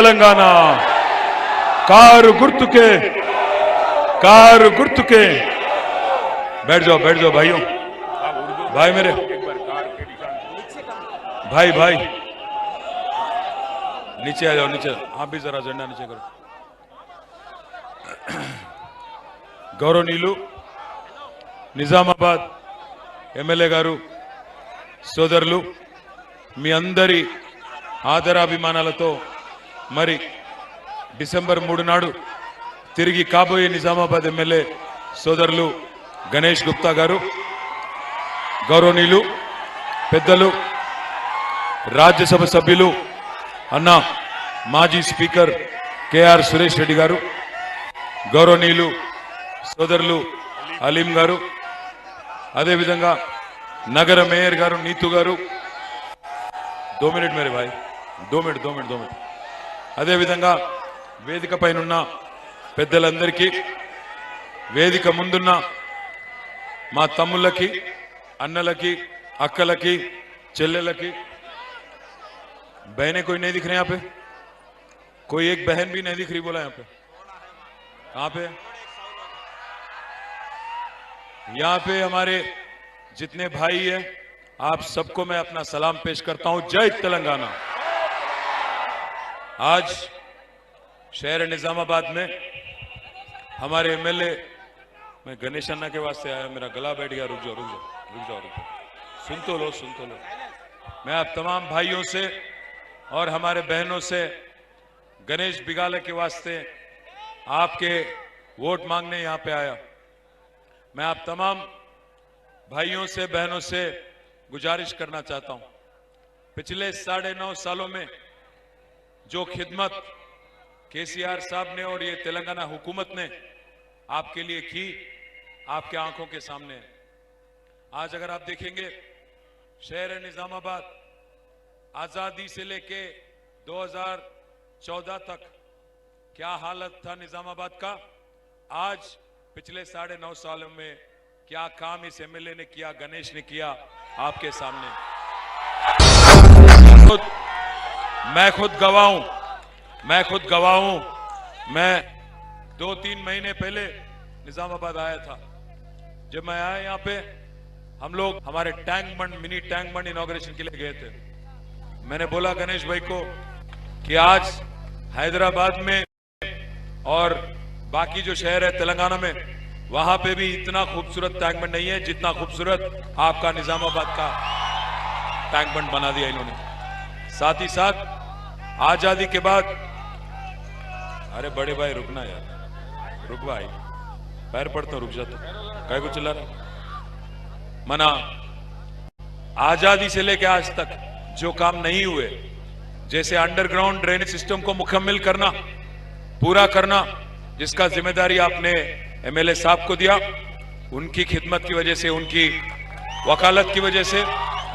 Telangana car గుర్తుకే बैठ जाओ भाइयों भाई मेरे भाई नीचे आ जाओ नीचे आप भी जरा झंडा नीचे करो गौरवनीलु నిజామాబాద్ ఎమ్మెల్యే గారు సోదరులు మీ అందరి ఆదరాభిమానాలతో మరి డిసెంబర్ 3 నాడు తిరిగి కాబోయే నిజామాబాద్ ఎమ్మెల్యే సోదరులు గణేష్ గుప్తా గారు గౌరవనీయులు పెద్దలు రాజ్యసభ సభ్యులు అన్న మాజీ స్పీకర్ కేఆర్ సురేష్ రెడ్డి గారు గౌరవనీయులు సోదరులు అలీం గారు అదే విధంగా నగర మేయర్ గారు నీతు గారు 2 మినిట్ మేరే భాయ్ 2 మినిట్ అదే విధంగా వేదిక పైనున్న పెద్దలందరికీ వేదిక ముందున్న మా తమ్ముళ్ళకి అన్నలకి అక్కలకి చెల్లెలకి बहनें कोई नहीं दिख रहे यहाँ पे कोई एक बहन भी नहीं दिख रही बोला यहाँ पे यहाँ पे हमारे जितने भाई हैं आप सबको मैं अपना सलाम पेश करता हूं जय तेलंगाना। आज शहर निजामाबाद में हमारे एमएलए मैं गणेश अन्ना के वास्ते आया मेरा गला बैठ गया रुक जाओ सुन तो लो मैं आप तमाम भाइयों से और हमारे बहनों से गणेश बिगाले के वास्ते आपके वोट मांगने यहां पे आया। मैं आप तमाम भाइयों से बहनों से गुजारिश करना चाहता हूं पिछले 9.5 सालों में जो खिदमत केसीआर साहब ने और ये तेलंगाना हुकूमत ने आपके लिए की आपके आंखों के सामने है। आज अगर आप देखेंगे शहर निजामाबाद आजादी से लेके 2014 तक क्या हालत था निजामाबाद का, आज पिछले 9.5 सालों में क्या काम इस एमएलए ने किया, गणेश ने किया आपके सामने। मैं खुद गवाह हूं। मैं 2-3 महीने पहले निजामाबाद आया था। जब मैं आया यहाँ पे हम लोग हमारे मिनी टैंक बंड इनॉग्रेशन के लिए गए थे। मैंने बोला गणेश भाई को कि आज हैदराबाद में और बाकी जो शहर है तेलंगाना में वहां पे भी इतना खूबसूरत टैंक बंड नहीं है जितना खूबसूरत आपका निजामाबाद का टैंक बंड बना दिया इन्होंने। साथ ही साथ आजादी के बाद अरे बड़े भाई रुकना यार, रुक भाई पैर पड़ता रुक जाता कहीं को चिल्ला रहा मना। आजादी से लेकर आज तक जो काम नहीं हुए जैसे अंडरग्राउंड ड्रेनेज सिस्टम को मुकम्मल करना पूरा करना जिसका जिम्मेदारी आपने एमएलए साहब को दिया, उनकी खिदमत की वजह से उनकी वकालत की वजह से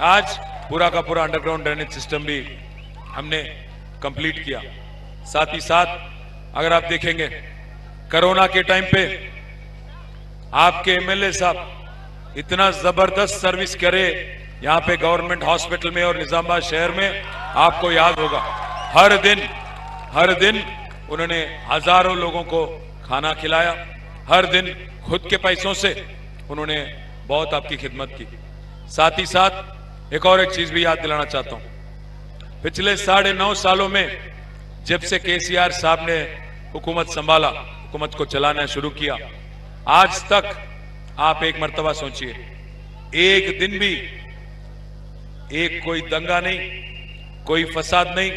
आज पूरा का पूरा अंडरग्राउंड ड्रेनेज सिस्टम भी हमने कंप्लीट किया। साथ ही साथ अगर आप देखेंगे कोरोना के टाइम पे आपके एमएलए साहब इतना जबरदस्त सर्विस करे यहाँ पे गवर्नमेंट हॉस्पिटल में और निजामाबाद शहर में, आपको याद होगा हर दिन उन्होंने हजारों लोगों को खाना खिलाया, हर दिन खुद के पैसों से उन्होंने बहुत आपकी खिदमत की। साथ ही साथ एक और चीज भी याद दिलाना चाहता हूं, पिछले 9.5 सालों में जब से केसीआर साहब ने हुकूमत संभाला, हुकूमत को चलाना शुरू किया, आज तक आप एक मर्तबा सोचिए एक दिन भी एक कोई दंगा नहीं, कोई फसाद नहीं।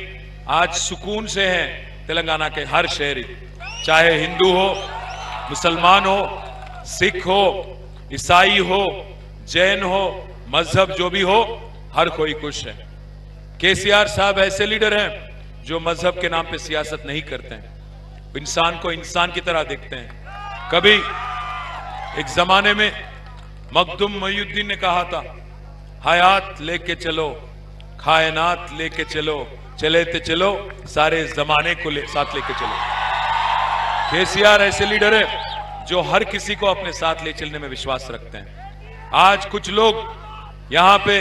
आज सुकून से है तेलंगाना के हर शहरी, चाहे हिंदू हो, मुसलमान हो, सिख हो, ईसाई हो, जैन हो, मजहब जो भी हो, हर कोई खुश है। केसीआर साहब ऐसे लीडर हैं जो मजहब के नाम पे सियासत नहीं करते हैं, इंसान को इंसान की तरह देखते हैं। कभी एक जमाने में मखदूम मोइनुद्दीन ने कहा था, हयात लेके चलो, कायनात लेके चलो, चले ते चलो, सारे जमाने को साथ लेके चलो। केसीआर ऐसे लीडर है जो हर किसी को अपने साथ ले चलने में विश्वास रखते हैं। आज कुछ लोग यहाँ पे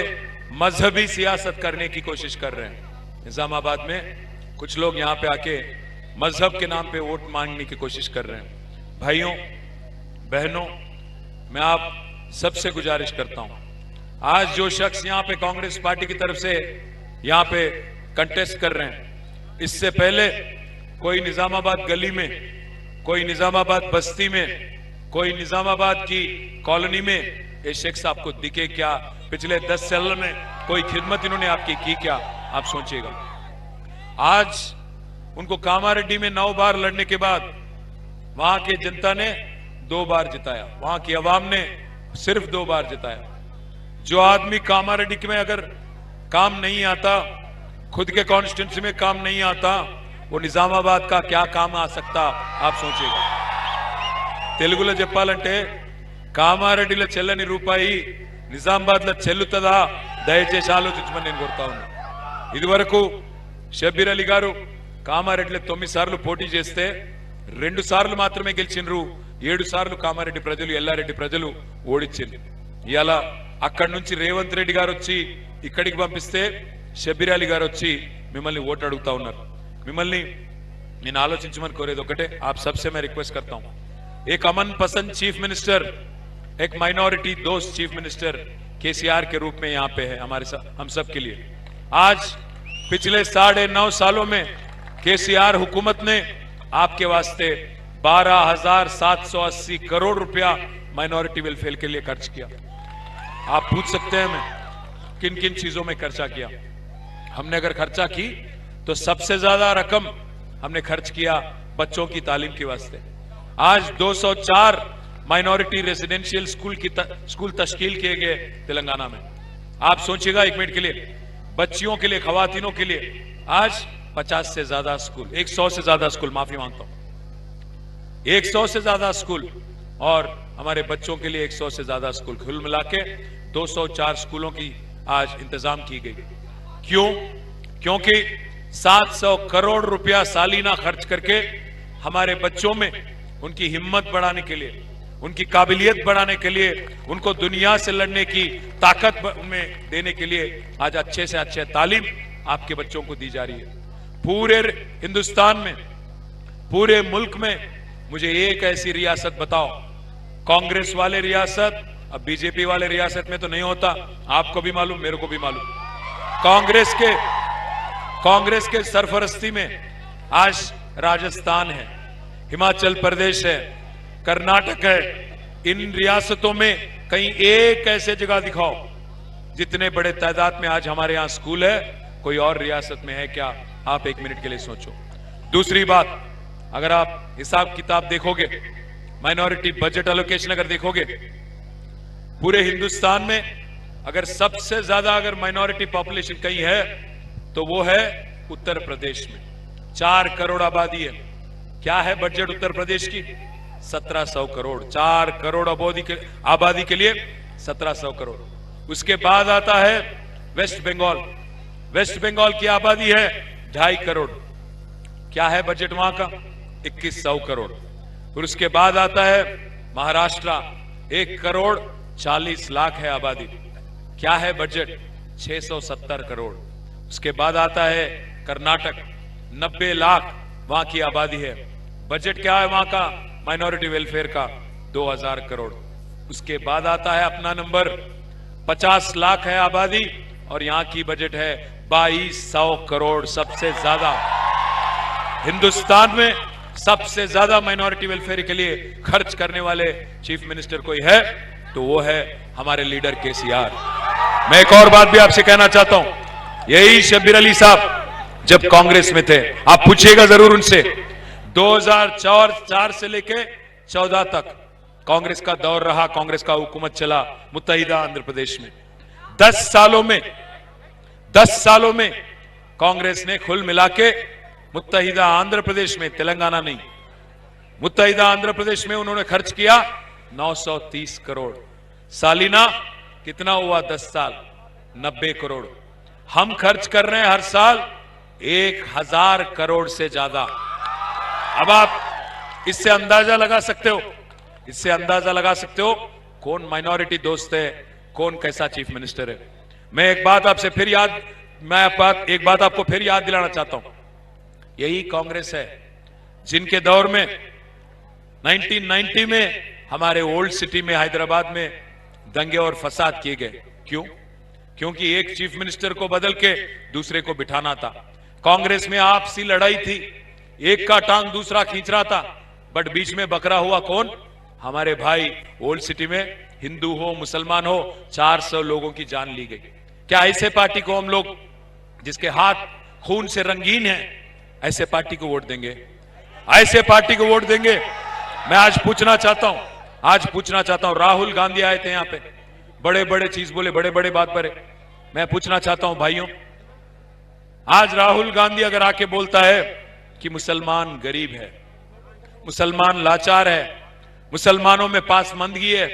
मजहबी सियासत करने की कोशिश कर रहे हैं। निजामाबाद में कुछ लोग यहां पे आके मजहब के नाम पे वोट मांगने की कोशिश कर रहे हैं। भाइयों बहनों, मैं आप सबसे गुजारिश करता हूं, आज जो शख्स यहां पे कांग्रेस पार्टी की तरफ से यहां पे कंटेस्ट कर रहे हैं, इससे पहले कोई निजामाबाद गली में, कोई निजामाबाद बस्ती में, कोई निजामाबाद की कॉलोनी में ये शख्स आपको दिखे क्या? पिछले 10 साल में कोई खिदमत इन्होंने आपकी की क्या? आप सोचिएगा। आज उनको कामारेड्डी में 9 बार लड़ने के बाद वहां की जनता ने 2 बार जिताया, वहां की आवाम ने सिर्फ 2 बार जिताया। जो आदमी कामारेड्डी में अगर काम नहीं आता, खुद के कॉन्स्टिट्यूंसी में काम नहीं आता, वो निजामाबाद का क्या काम आ सकता? आप सोचिएगा। తెలుగులో చెప్పాలంటే కామారెడ్డిలో చెల్లని రూపాయి నిజామాబాద్లో చెల్లుతుందా? దయచేసి ఆలోచించమని నేను కోరుతా ఉన్నా. ఇదివరకు షబ్బీర్ అలీ గారు కామారెడ్డిలో 9 సార్లు పోటీ చేస్తే 2 సార్లు మాత్రమే గెలిచినరు. 7 సార్లు కామారెడ్డి ప్రజలు, ఎల్లారెడ్డి ప్రజలు ఓడించింది. ఇవాళ అక్కడి నుంచి రేవంత్ రెడ్డి గారు వచ్చి ఇక్కడికి పంపిస్తే షబ్బీర్ అలీ గారు వచ్చి మిమ్మల్ని ఓటు అడుగుతా ఉన్నారు. మిమ్మల్ని నేను ఆలోచించమని కోరేది ఒకటే, आप सबसे मैं रिक्वेस्ट करता हूं, एक अमन पसंद चीफ मिनिस्टर, एक माइनॉरिटी दोस्त चीफ मिनिस्टर केसीआर के रूप में यहां पे है हमारे साथ, हम सब के लिए। आज पिछले 9.5 सालों में केसीआर हुकूमत ने आपके वास्ते 12,780 करोड़ रुपया माइनॉरिटी वेलफेयर के लिए खर्च किया। आप पूछ सकते हैं मैं किन किन चीजों में खर्चा किया। हमने अगर खर्चा की तो सबसे ज्यादा रकम हमने खर्च किया बच्चों की तालीम के वास्ते। आज 204 माइनॉरिटी रेजिडेंशियल स्कूल तश्कील किए गए तेलंगाना में। आप सोचिएगा 1 मिनट के लिए, बच्चियों के लिए, खवातीनों के लिए आज 50 से ज्यादा स्कूल, 100 से ज्यादा स्कूल, माफी मांगता हूं, 100 से ज्यादा स्कूल, और हमारे बच्चों के लिए 100 से ज्यादा स्कूल, कुल मिला के 204 स्कूलों की आज इंतजाम की गई। क्यों? क्योंकि 700 करोड़ रुपया सालीना खर्च करके हमारे बच्चों में उनकी हिम्मत बढ़ाने के लिए, उनकी काबिलियत बढ़ाने के लिए, उनको दुनिया से लड़ने की ताकत में देने के लिए आज अच्छे से अच्छे तालीम आपके बच्चों को दी जा रही है। पूरे हिंदुस्तान में, पूरे मुल्क में मुझे एक ऐसी रियासत बताओ, कांग्रेस वाले रियासत, अब बीजेपी वाले रियासत में तो नहीं होता, आपको भी मालूम, मेरे को भी मालूम, कांग्रेस के सरफरस्ती में आज राजस्थान है, हिमाचल प्रदेश है, कर्नाटक है। इन रियासतों में कहीं एक ऐसे जगह दिखाओ जितने बड़े तादाद में आज हमारे यहां स्कूल है, कोई और रियासत में है क्या? आप 1 मिनट के लिए सोचो। दूसरी बात, अगर आप हिसाब किताब देखोगे, माइनॉरिटी बजट एलोकेशन अगर देखोगे, पूरे हिंदुस्तान में अगर सबसे ज्यादा अगर माइनॉरिटी पॉपुलेशन कहीं है तो वो है उत्तर प्रदेश में। 4 करोड़ आबादी है। क्या है बजट उत्तर प्रदेश की? 1700 करोड़। 4 करोड़ आबादी के लिए 1700 करोड़। उसके बाद आता है वेस्ट बंगाल। वेस्ट बंगाल की आबादी है 2.5 करोड़। क्या है बजट वहां का? 2100 करोड़। और उसके बाद आता है महाराष्ट्र, 1 करोड़ 40 लाख है आबादी। क्या है बजट? 670 करोड़। उसके बाद आता है कर्नाटक, 90 लाख वहां की आबादी है। बजट क्या है वहां का माइनॉरिटी वेलफेयर का? 2000 करोड़। उसके बाद आता है अपना नंबर, 50 लाख है आबादी और यहां की बजट है 2200 करोड़। सबसे ज्यादा हिंदुस्तान में सबसे ज्यादा माइनॉरिटी वेलफेयर के लिए खर्च करने वाले चीफ मिनिस्टर कोई है तो वो है हमारे लीडर केसीआर। मैं एक और बात भी आपसे कहना चाहता हूं, यही शब्बीर अली साहब जब कांग्रेस में थे, आप पूछिएगा जरूर उनसे, 2004 से लेके 14 तक कांग्रेस का दौर रहा, कांग्रेस का हुकूमत चला मुत्तहिदा आंध्र प्रदेश में। 10 सालों में कांग्रेस ने कुल मिला के मुत्तहिदा आंध्र प्रदेश में, तेलंगाना नहीं, मुत्तहिदा आंध्र प्रदेश में उन्होंने खर्च किया 930 करोड़। सालीना कितना हुआ 10 साल? 90 करोड़। हम खर्च कर रहे हैं हर साल 1000 करोड़ से ज्यादा। अब आप इससे अंदाजा लगा सकते हो, कौन माइनॉरिटी दोस्त है, कौन कैसा चीफ मिनिस्टर है। मैं एक बात आपको फिर याद दिलाना चाहता हूं, यही कांग्रेस है जिनके दौर में 1990 में हमारे ओल्ड सिटी में हैदराबाद में दंगे और फसाद किए गए। क्यों? क्योंकि एक चीफ मिनिस्टर को बदल के दूसरे को बिठाना था। कांग्रेस में आपसी लड़ाई थी, एक का टांग दूसरा खींच रहा था, बट बीच में बकरा हुआ कौन? हमारे भाई। ओल्ड सिटी में हिंदू हो मुसलमान हो 400 लोगों की जान ली गई। क्या ऐसे पार्टी को हम लोग जिसके हाथ खून से रंगीन है, ऐसे पार्टी को वोट देंगे? ऐसे पार्टी को वोट देंगे? मैं आज पूछना चाहता हूं, राहुल गांधी आए थे यहां पे, बड़े बड़े चीज बोले, बड़े बड़े बात पर। मैं पूछना चाहता हूं भाइयों, आज राहुल गांधी अगर आके बोलता है कि मुसलमान गरीब है, मुसलमान लाचार है, मुसलमानों में पासमंदगी है,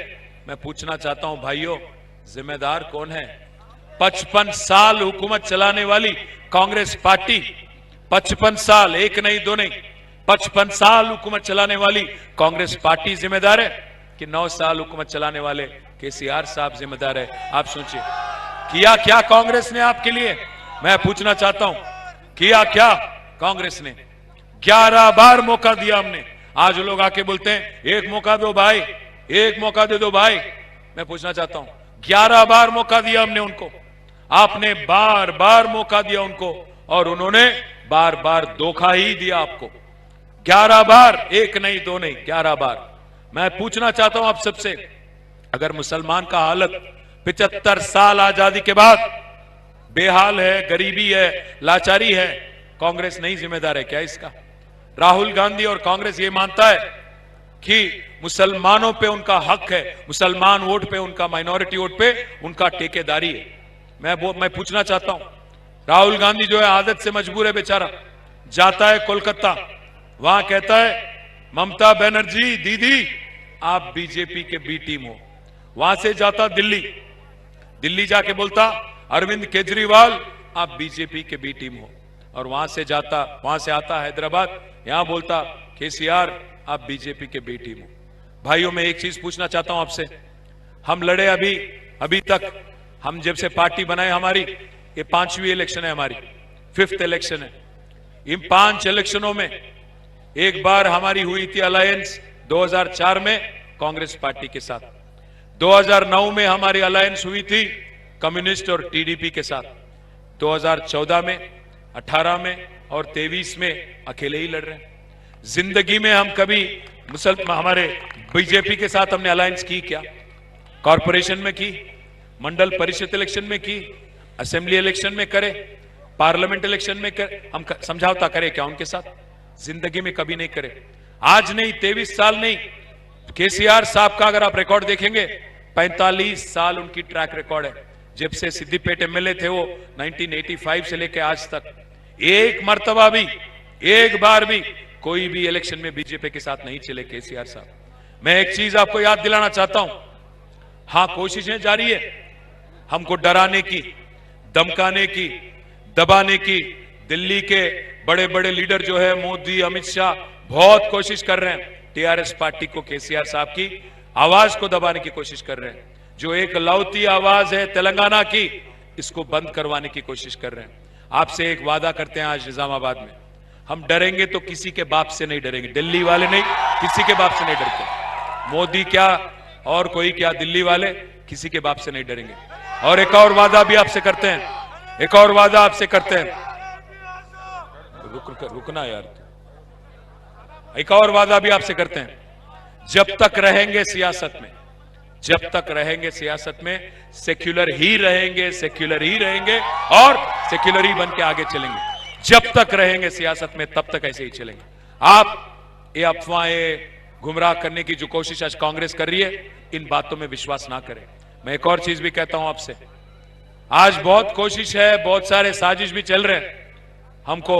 मैं पूछना चाहता हूं भाइयों, जिम्मेदार कौन है? 55 साल हुकूमत चलाने वाली कांग्रेस पार्टी, 55 साल, एक नहीं दो नहीं, 55 साल हुकूमत चलाने वाली कांग्रेस पार्टी जिम्मेदार है कि 9 साल हुकूमत चलाने वाले केसीआर साहब जिम्मेदार है? आप सोचिए, किया क्या कांग्रेस ने आपके लिए? मैं पूछना चाहता हूं, किया क्या कांग्रेस ने? 11 बार मौका दिया हमने। आज लोग आके बोलते हैं एक मौका दो भाई, एक मौका दे दो भाई। मैं पूछना चाहता हूं, 11 बार मौका दिया हमने उनको, आपने बार बार मौका दिया उनको और उन्होंने बार बार धोखा ही दिया आपको। 11 बार, एक नहीं दो नहीं, 11 बार। मैं पूछना चाहता हूं आप सबसे, अगर मुसलमान का हालत 75 साल आजादी के बाद बेहाल है, गरीबी है, लाचारी है, कांग्रेस नहीं जिम्मेदार है क्या इसका? राहुल गांधी और कांग्रेस ये मानता है कि मुसलमानों पे उनका हक है, मुसलमान वोट पे उनका, माइनॉरिटी वोट पे उनका ठेकेदारी है। मैं पूछना चाहता हूं, राहुल गांधी जो है आदत से मजबूर है बेचारा, जाता है कोलकाता, वहां कहता है ममता बनर्जी दीदी आप बीजेपी के बी टीम हो। वहां से जाता दिल्ली, दिल्ली जाके बोलता अरविंद केजरीवाल आप बीजेपी के बी टीम हो, और वहां से आता हैदराबाद, यहां बोलता केसीआर आप बीजेपी के बी टीम हो। भाइयों, मैं एक चीज पूछना चाहता हूं आपसे, हम लड़े अभी तक, हम जब से पार्टी बनाए हमारी, ये 5वीं इलेक्शन है हमारी, 5th इलेक्शन है। इन 5 इलेक्शनों में एक बार हमारी हुई थी अलायंस 2004 में कांग्रेस पार्टी के साथ, 2009 में हमारी अलायंस हुई थी कम्युनिस्ट और टीडीपी के साथ, 2014 में, 18 में और 23 में अकेले ही लड़ रहे हैं। जिंदगी में हम कभी हमारे बीजेपी के साथ हमने अलायंस की क्या? कॉर्पोरेशन में की, मंडल परिषद इलेक्शन में की, असेंबली इलेक्शन में करे, पार्लियामेंट इलेक्शन में करे, हम समझौता करे क्या उनके साथ? जिंदगी में कभी नहीं करे। आज नहीं, 23 साल नहीं, केसीआर साहब का अगर आप रिकॉर्ड देखेंगे 45 साल उनकी ट्रैक रिकॉर्ड है। जब से सिद्दीपेट एमएलए थे वो 1985 से लेकर आज तक एक मर्तबा भी, एक बार भी कोई भी इलेक्शन में बीजेपी के साथ नहीं चले केसीआर साहब। मैं एक चीज आपको याद दिलाना चाहता हूं, हां कोशिशें जारी है हमको डराने की, धमकाने की, दबाने की। दिल्ली के बड़े बड़े लीडर जो है मोदी, अमित शाह, बहुत कोशिश कर रहे हैं टीआरएस पार्टी को, केसीआर साहब की आवाज को दबाने की कोशिश कर रहे हैं। जो एक लौती आवाज है तेलंगाना की, इसको बंद करवाने की कोशिश कर रहे हैं। आपसे एक वादा करते हैं आज निजामाबाद में, हम डरेंगे तो किसी के बाप से नहीं डरेंगे, दिल्ली वाले नहीं, किसी के बाप से नहीं डरते। मोदी क्या और कोई क्या, दिल्ली वाले किसी के बाप से नहीं डरेंगे। और एक और वादा भी आपसे करते हैं, एक और वादा आपसे करते हैं, रुकना यार, एक और वादा भी आपसे करते हैं, जब तक रहेंगे सियासत में, जब तक रहेंगे सियासत में, सेक्युलर ही रहेंगे, सेक्युलर ही रहेंगे और सेक्युलर ही बन के आगे चलेंगे। जब तक रहेंगे सियासत में तब तक ऐसे ही चलेंगे। आप ये अफवाहें, गुमराह करने की जो कोशिश आज कांग्रेस कर रही है, इन बातों में विश्वास ना करें। मैं एक और चीज भी कहता हूं आपसे, आज बहुत कोशिश है, बहुत सारे साजिश भी चल रहे हैं हमको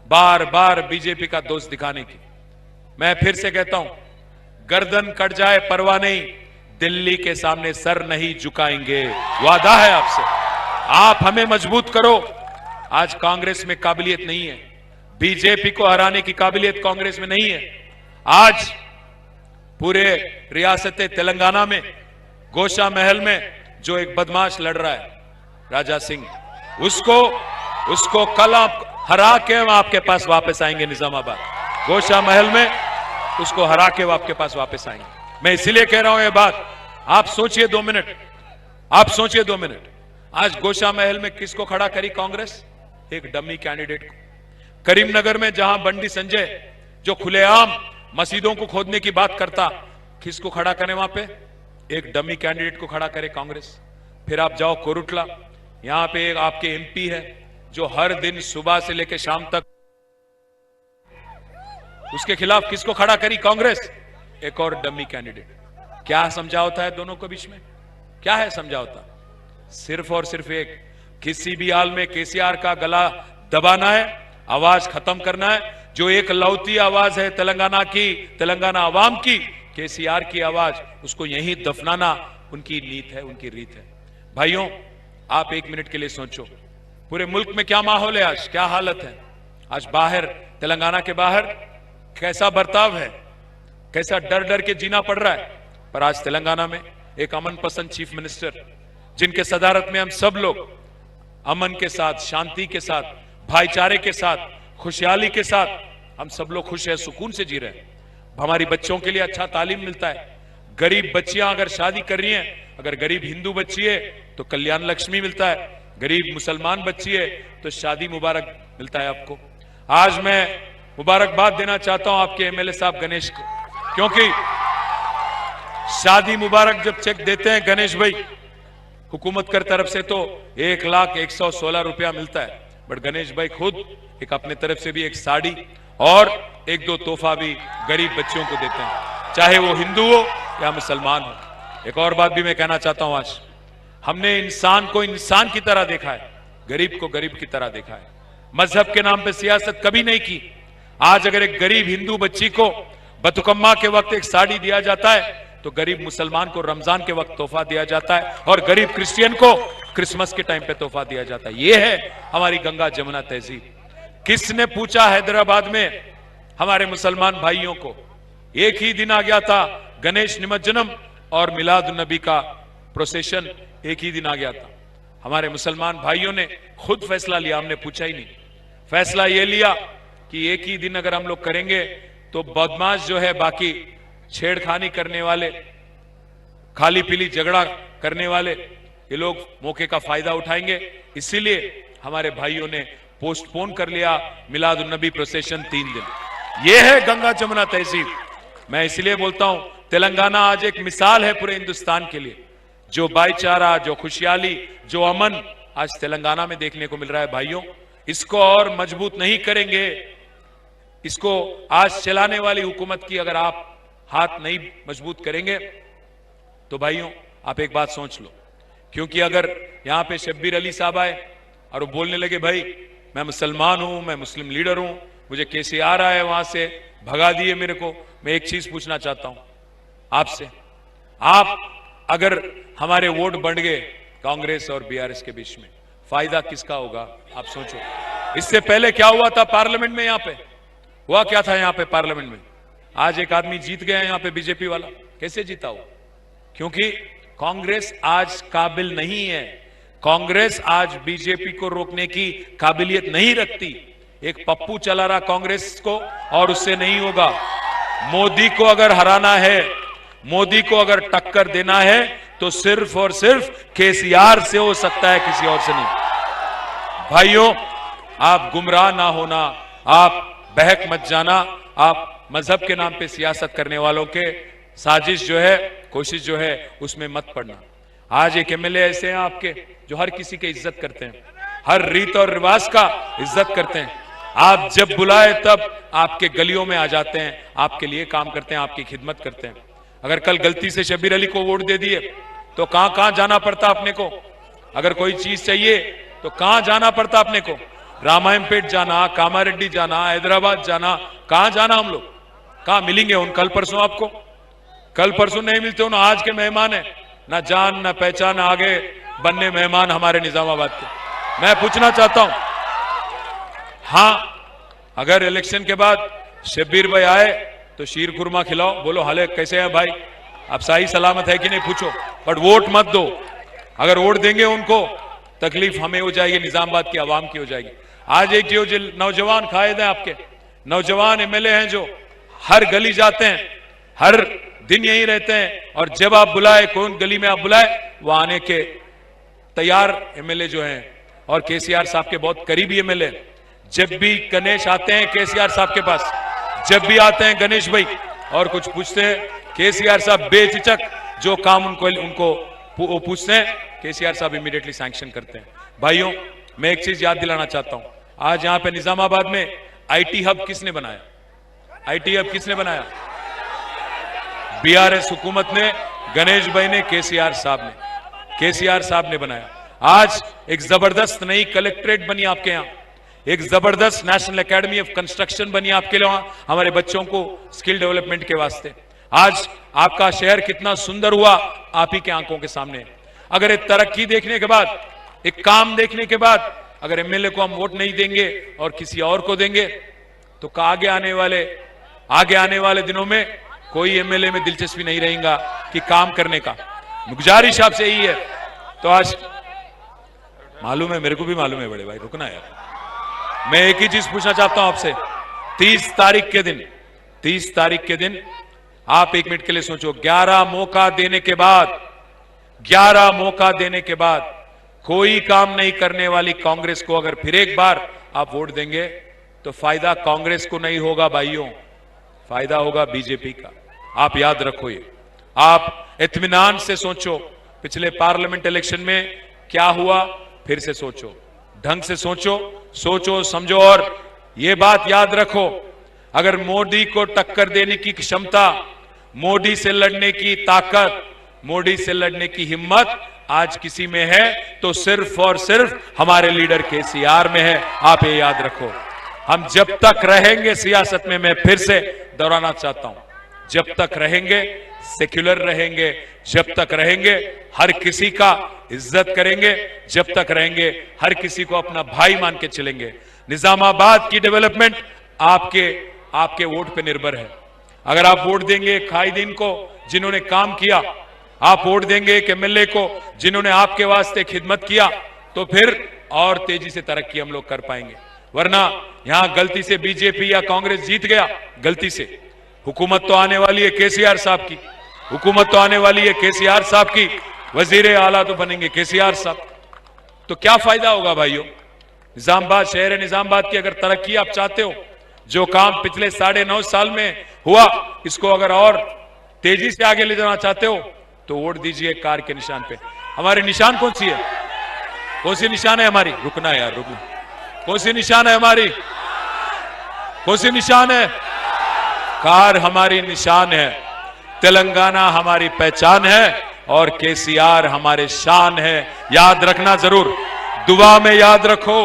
बार बार बीजेपी का दोस्त दिखाने की। मैं फिर से कहता हूं, गर्दन कट जाए परवाह नहीं, दिल्ली के सामने सर नहीं झुकाएंगे, वादा है आपसे। आप हमें मजबूत करो। आज कांग्रेस में काबिलियत नहीं है, बीजेपी को हराने की काबिलियत कांग्रेस में नहीं है। आज पूरे रियासत तेलंगाना में गोशा महल में जो एक बदमाश लड़ रहा है राजा सिंह, उसको कल आप हरा के हम आपके पास वापस आएंगे निजामाबाद, गोशा महल में उसको हरा के वो आपके पास वापस आएंगे। मैं इसीलिए कह रहा हूं ये बात, आप सोचिए 2 मिनट, आप सोचिए 2 मिनट। आज गोशा महल में किसको खड़ा करी कांग्रेस? एक डमी कैंडिडेट को। करीमनगर में जहां बंडी संजय जो खुलेआम मस्जिदों को खोदने की बात करता, किसको खड़ा करे वहां पे? एक डमी कैंडिडेट को खड़ा करे कांग्रेस। फिर आप जाओ कोरुटला, यहां पे एक आपके एमपी है जो हर दिन सुबह से लेकर शाम तक, उसके खिलाफ किसको खड़ा करी कांग्रेस? एक और डमी कैंडिडेट। क्या समझौता है दोनों के बीच में? क्या है समझौता? सिर्फ और सिर्फ एक, किसी भी हाल में केसीआर का गला दबाना है, आवाज खत्म करना है। जो एक लौती आवाज है तेलंगाना की, तेलंगाना आवाम की, केसीआर की आवाज, उसको यहीं दफनाना उनकी नीत है, उनकी रीत है। भाइयों, आप 1 मिनट के लिए सोचो, पूरे मुल्क में क्या माहौल है आज, क्या हालत है आज? बाहर, तेलंगाना के बाहर कैसा बर्ताव है, कैसा डर डर के जीना पड़ रहा है। पर आज तेलंगाना में एक अमन पसंद चीफ मिनिस्टर, जिनके सदारत में हम सब लोग अमन के साथ, शांति के साथ, भाईचारे के साथ, खुशहाली के साथ हम सब लोग खुश है, सुकून से जी रहे हैं। हमारी बच्चों के लिए अच्छा तालीम मिलता है। गरीब बच्चियां अगर शादी कर रही हैं, अगर गरीब हिंदू बच्ची है तो कल्याण लक्ष्मी मिलता है, गरीब मुसलमान बच्ची है तो शादी मुबारक मिलता है आपको। आज मैं मुबारकबाद देना चाहता हूं आपके एमएलए साहब गणेश को, क्योंकि शादी मुबारक जब चेक देते हैं गणेश भाई हुकूमत की तरफ से तो 1,116 रुपया मिलता है, बट गणेश भाई खुद एक अपने तरफ से भी एक साड़ी और 1-2 तोहफा भी गरीब बच्चियों को देते हैं, चाहे वो हिंदू हो या मुसलमान हो। एक और बात भी मैं कहना चाहता हूं, आज हमने इंसान को इंसान की तरह देखा है, गरीब को गरीब की तरह देखा है। मजहब के नाम पे सियासत कभी नहीं की। आज अगर एक गरीब हिंदू बच्ची को बतुकम्मा के वक्त एक साड़ी दिया जाता है तो गरीब मुसलमान को रमजान के वक्त तोहफा दिया जाता है और गरीब क्रिश्चियन को क्रिसमस के टाइम पे तोहफा दिया जाता है। यह है हमारी गंगा जमुना तहजीब। किसने पूछा हैदराबाद में हमारे मुसलमान भाइयों को? एक ही दिन आ गया था, गणेश निमज्जनम और मिलाद नबी का प्रोसेशन एक ही दिन आ गया था। हमारे मुसलमान भाइयों ने खुद फैसला लिया, हमने पूछा ही नहीं। फैसला यह लिया कि एक ही दिन अगर हम लोग करेंगे तो बदमाश जो है, बाकी छेड़खानी करने वाले, खाली पीली झगड़ा करने वाले, ये लोग मौके का फायदा उठाएंगे। इसीलिए हमारे भाइयों ने पोस्टपोन कर लिया मिलाद नबी प्रोसेशन 3 दिन। यह है गंगा जमुना तहजीब। मैं इसलिए बोलता हूं, तेलंगाना आज एक मिसाल है पूरे हिंदुस्तान के लिए। जो भाईचारा, जो खुशहाली, जो अमन आज तेलंगाना में देखने को मिल रहा है भाइयों, इसको और मजबूत नहीं करेंगे, इसको आज चलाने वाली हुकूमत की अगर आप हाथ नहीं मजबूत करेंगे तो भाइयों आप एक बात सोच लो। क्योंकि अगर यहां पे शब्बीर अली साहब आए और वो बोलने लगे भाई मैं मुसलमान हूं, मैं मुस्लिम लीडर हूं, मुझे केसीआर आया है वहां से भगा दिए मेरे को, मैं एक चीज पूछना चाहता हूं आपसे, आप अगर हमारे वोट बढ़ गए कांग्रेस और बीआरएस के बीच में, फायदा किसका होगा? आप सोचो। इससे पहले क्या हुआ था पार्लियामेंट में? यहां पे हुआ क्या था? यहां पे पार्लियामेंट में आज एक आदमी जीत गया यहां पे, बीजेपी वाला। कैसे जीता हो? क्योंकि कांग्रेस आज काबिल नहीं है। कांग्रेस आज बीजेपी को रोकने की काबिलियत नहीं रखती। एक पप्पू चला रहा कांग्रेस को और उससे नहीं होगा। मोदी को अगर हराना है, मोदी को अगर टक्कर देना है तो सिर्फ और सिर्फ केसीआर से हो सकता है, किसी और से नहीं। भाइयों, आप गुमराह ना होना, आप बहक मत जाना, आप मजहब के नाम पे सियासत करने वालों के साजिश जो है, कोशिश जो है, उसमें मत पड़ना। आज एक एमएलए ऐसे हैं आपके जो हर किसी की इज्जत करते हैं, हर रीत और रिवाज का इज्जत करते हैं। आप जब बुलाए तब आपके गलियों में आ जाते हैं, आपके लिए काम करते हैं, आपकी खिदमत करते हैं। अगर कल गलती से शब्बीर अली को वोट दे दिए तो कहां कहां जाना पड़ता अपने को? अगर कोई चीज चाहिए तो कहां जाना पड़ता अपने को? रामायणपेट जाना, कामारेड्डी जाना, हैदराबाद जाना, कहां जाना हम लोग? कहां मिलेंगे उन? कल परसों आपको, कल परसों नहीं मिलते उन। आज के मेहमान है, ना जान ना पहचान, आगे बनने मेहमान हमारे निजामाबाद के। मैं पूछना चाहता हूं, हां अगर इलेक्शन के बाद शब्बीर भाई आए तो शीर खुरमा खिलाओ, बोलो हाले कैसे हैं भाई, आप सही सलामत है कि नहीं पूछो, बट वोट मत दो। अगर वोट देंगे उनको, तकलीफ हमें हो जाएगी, निजामाबाद की आवाम की हो जाएगी। आज एक जो नौजवान कायद हैं, आपके नौजवान एमएलए हैं जो हर गली जाते हैं, हर दिन यहीं रहते हैं, और जब आप बुलाए, कौन गली में आप बुलाए, वो आने के तैयार एमएलए जो हैं, और केसीआर साहब के बहुत करीबी एमएलए। जब भी गणेश आते हैं केसीआर साहब के पास, जब भी आते हैं गणेश भाई और कुछ पूछते हैं, केसीआर साहब बेझिझक जो काम उनको पूछते हैं, केसीआर साहब इमीडिएटली सैंक्शन करते हैं। भाइयों, मैं एक चीज याद दिलाना चाहता हूं, आज यहां पे निजामाबाद में आईटी हब किसने बनाया? आईटी हब किसने बनाया? बीआरएस हुकूमत ने, गणेश भाई ने, केसीआर साहब ने बनाया। आज एक जबरदस्त नई कलेक्ट्रेट बनी आपके यहां, एक जबरदस्त नेशनल एकेडमी ऑफ कंस्ट्रक्शन बनी आपके लिए, हमारे बच्चों को स्किल डेवलपमेंट के वास्ते। आज आपका शहर कितना सुंदर हुआ आप ही के आंखों के सामने। अगर एक तरक्की देखने के बाद, एक काम देखने के बाद, अगर एमएलए को हम वोट नहीं देंगे और किसी और को देंगे, तो आगे आने वाले दिनों में कोई एमएलए में दिलचस्पी नहीं रहेगा कि काम करने का। गुजारिश आपसे यही है। तो आज मालूम है, मेरे को भी मालूम है बड़े भाई, रुकना यार, मैं एक ही चीज पूछना चाहता हूं आपसे। 30 तारीख के दिन आप एक मिनट के लिए सोचो, 11 मौका देने के बाद कोई काम नहीं करने वाली कांग्रेस को अगर फिर एक बार आप वोट देंगे, तो फायदा कांग्रेस को नहीं होगा भाइयों, फायदा होगा बीजेपी का। आप याद रखो ये, आप इत्मीनान से सोचो, पिछले पार्लियामेंट इलेक्शन में क्या हुआ, फिर से सोचो, ढंग से सोचो समझो, और ये बात याद रखो, अगर मोदी को टक्कर देने की क्षमता, मोदी से लड़ने की ताकत, मोदी से लड़ने की हिम्मत आज किसी में है, तो सिर्फ और सिर्फ हमारे लीडर केसीआर में है। आप ये याद रखो। हम जब तक रहेंगे सियासत में, मैं फिर से दोहराना चाहता हूं, जब तक रहेंगे सेक्युलर रहेंगे, जब तक रहेंगे हर किसी का इज्जत करेंगे, जब तक रहेंगे हर किसी को अपना भाई मान के चलेंगे। निजामाबाद की डेवलपमेंट आपके वोट पे निर्भर है। अगर आप वोट देंगे कायदीन को जिन्होंने काम किया, आप वोट देंगे एक एमएलए को जिन्होंने आपके वास्ते खिदमत किया, तो फिर और तेजी से तरक्की हम लोग कर पाएंगे। वरना यहां गलती से बीजेपी या कांग्रेस जीत गया, गलती से, हुकूमत तो आने वाली है केसीआर साहब की, हुकूमत तो आने वाली है केसीआर साहब की, वजीर आला तो बनेंगे केसीआर साहब, तो क्या फायदा होगा भाइयों? निजामाबाद, शहर निजामाबाद की अगर तरक्की आप चाहते हो, जो काम पिछले 9.5 साल में हुआ, इसको अगर और तेजी से आगे ले जाना चाहते हो, तो वोट दीजिए कार के निशान पे। हमारे निशान कौन सी है? कौन सी निशान है हमारी? रुकना यार, रुकना। कौन सी निशान है हमारी? कौन सी निशान है? कार हमारी निशान है, तेलंगाना हमारी पहचान है, और केसीआर हमारे शान है। याद रखना जरूर, दुआ में याद रखो,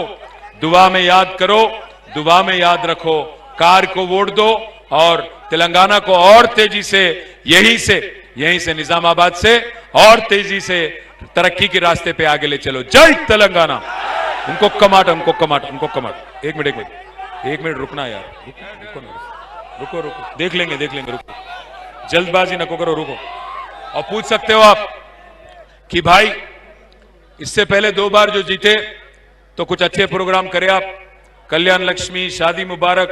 दुआ में याद करो, दुआ में याद रखो, कार को वोट दो और तेलंगाना को और तेजी से, यहीं से निजामाबाद से और तेजी से तरक्की के रास्ते पे आगे ले चलो। जय तेलंगाना। उनको कमाट। एक मिनट रुकना यार, रुको, देख लेंगे, रुको, जल्दबाजी नको करो, रुको। और पूछ सकते हो आप कि भाई इससे पहले 2 बार जो जीते, तो कुछ अच्छे प्रोग्राम करे आप, कल्याण लक्ष्मी, शादी मुबारक,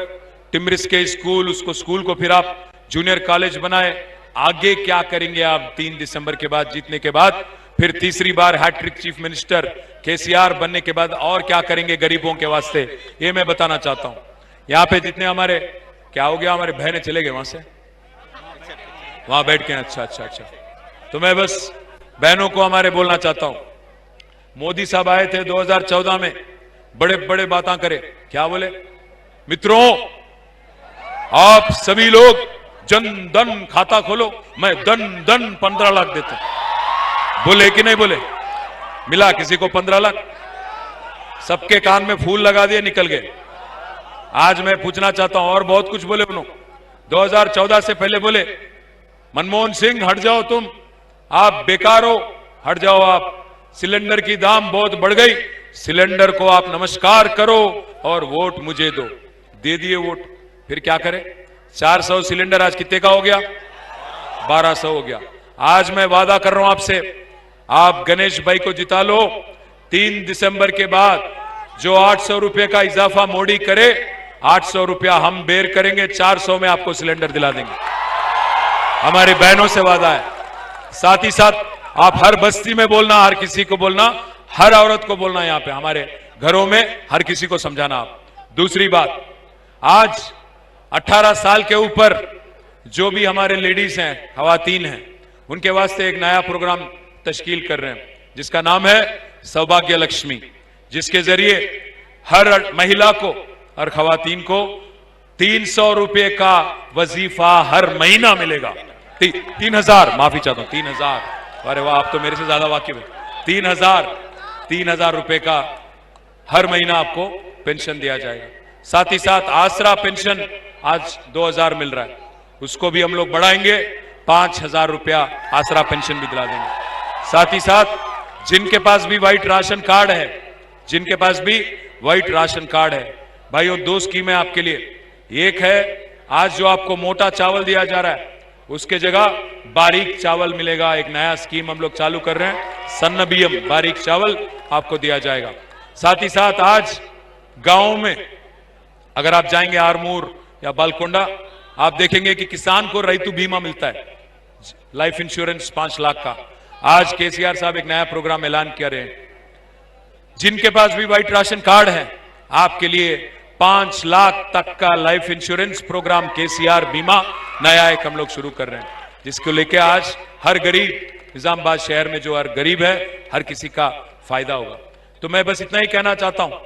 टिमरिस के स्कूल, उसको स्कूल को फिर आप जूनियर कॉलेज बनाए। आगे क्या करेंगे आप 3 दिसंबर के बाद, जीतने के बाद? फिर तीसरी बार हैट्रिक चीफ मिनिस्टर केसीआर बनने के बाद और क्या करेंगे गरीबों के वास्ते, ये मैं बताना चाहता हूं। यहां पे जितने हमारे, क्या हो गया, हमारे बहनें चले गए वहां से, वहां बैठ के, अच्छा। तो मैं बस बहनों को हमारे बोलना चाहता हूं, मोदी साहब आए थे 2014 में, बड़े बातें करे, क्या बोले? मित्रों, आप सभी लोग जन धन खाता खोलो, मैं धन 15 लाख देता हूं। बोले कि नहीं बोले? मिला किसी को 15 लाख? सबके कान में फूल लगा दिए, निकल गए। आज मैं पूछना चाहता हूं, और बहुत कुछ बोले उन्होंने। 2014 से पहले बोले, मनमोहन सिंह हट जाओ तुम, आप बेकार हो, हट जाओ आप, सिलेंडर की दाम बहुत बढ़ गई, सिलेंडर को आप नमस्कार करो और वोट मुझे दो। दे दिए वोट। फिर क्या करें? 400 सिलेंडर आज कितने का हो गया? 1200 हो गया। आज मैं वादा कर रहा हूं आपसे, आप गणेश भाई को जिता लो, 3 दिसंबर के बाद जो 800 रुपए का इजाफा मोदी करे, 800 रुपया हम बेर करेंगे, 400 में आपको सिलेंडर दिला देंगे। हमारे बहनों से वादा है। साथ ही साथ आप हर बस्ती में बोलना, हर किसी को बोलना, हर औरत को बोलना, यहां पे हमारे घरों में हर किसी को समझाना आप। दूसरी बात, आज 18 साल के ऊपर जो भी हमारे लेडीज हैं, खवातीन हैं, उनके वास्ते एक नया प्रोग्राम तश्कील कर रहे हैं जिसका नाम है सौभाग्य लक्ष्मी, जिसके जरिए हर महिला को, हर खवातीन को 300 रुपए का वजीफा हर महीना मिलेगा। 3000, माफी चाहता हूं, 3000। अरे वाह, आप तो मेरे से ज्यादा वाकिफ है। 3000 रुपए का हर महीना आपको पेंशन दिया जाएगा। साथ ही साथ आसरा पेंशन आज 2000 मिल रहा है, उसको भी हम लोग बढ़ाएंगे, 5000 रुपया आसरा पेंशन भी दिला देंगे। साथ ही साथ जिनके पास भी व्हाइट राशन कार्ड है, जिनके पास भी व्हाइट राशन कार्ड है, भाइयों, 2 स्कीमें आपके लिए। एक है, आज जो आपको मोटा चावल दिया जा रहा है उसके जगह बारीक चावल मिलेगा। एक नया स्कीम हम लोग चालू कर रहे हैं, सन्न बियम, बारीक चावल आपको दिया जाएगा। साथ ही साथ आज गांव में अगर आप जाएंगे आरमूर या बालकोंडा, आप देखेंगे कि किसान को रैतु बीमा मिलता है, लाइफ इंश्योरेंस 5 लाख का। आज केसीआर साहब एक नया प्रोग्राम ऐलान कर रहे हैं, जिनके पास भी व्हाइट राशन कार्ड है आपके लिए 5 लाख तक का लाइफ इंश्योरेंस प्रोग्राम केसीआर बीमा नया एक हम लोग शुरू कर रहे हैं, जिसको लेके आज हर गरीब, निजामाबाद शहर में जो हर गरीब है, हर किसी का फायदा होगा। तो मैं बस इतना ही कहना चाहता हूं,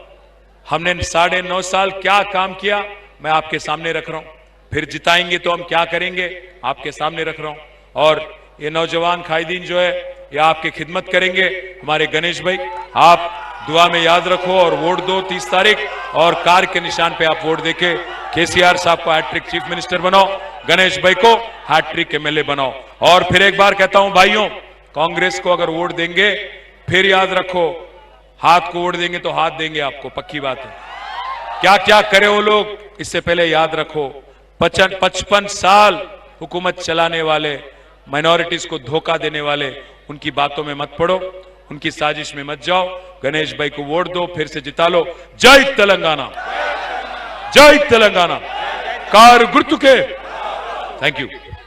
हमने 9.5 साल क्या काम किया मैं आपके सामने रख रहा हूं, फिर जिताएंगे तो हम क्या करेंगे आपके सामने रख रहा हूं। और ये नौजवान कायदीन जो है ये आपकी खिदमत करेंगे। हमारे गणेश भाई, आप दुआ में याद रखो और वोट दो 30 तारीख, और कार के निशान पे आप वोट देके केसीआर साहब को हैट्रिक चीफ मिनिस्टर बनाओ, गणेश भाई को हैट्रिक एमएलए बनाओ। और फिर एक बार कहता हूं भाइयों, कांग्रेस को अगर वोट देंगे फिर याद रखो, हाथ को वोट देंगे तो हाथ देंगे आपको, पक्की बात है। क्या क्या करे वो लोग, इससे पहले याद रखो, 55 साल हुकूमत चलाने वाले, माइनॉरिटीज को धोखा देने वाले, उनकी बातों में मत पड़ो, उनकी साजिश में मत जाओ। गणेश भाई को वोट दो, फिर से जिता लो। जय तेलंगाना, जय तेलंगाना, कार गुर्तु के। Thank you.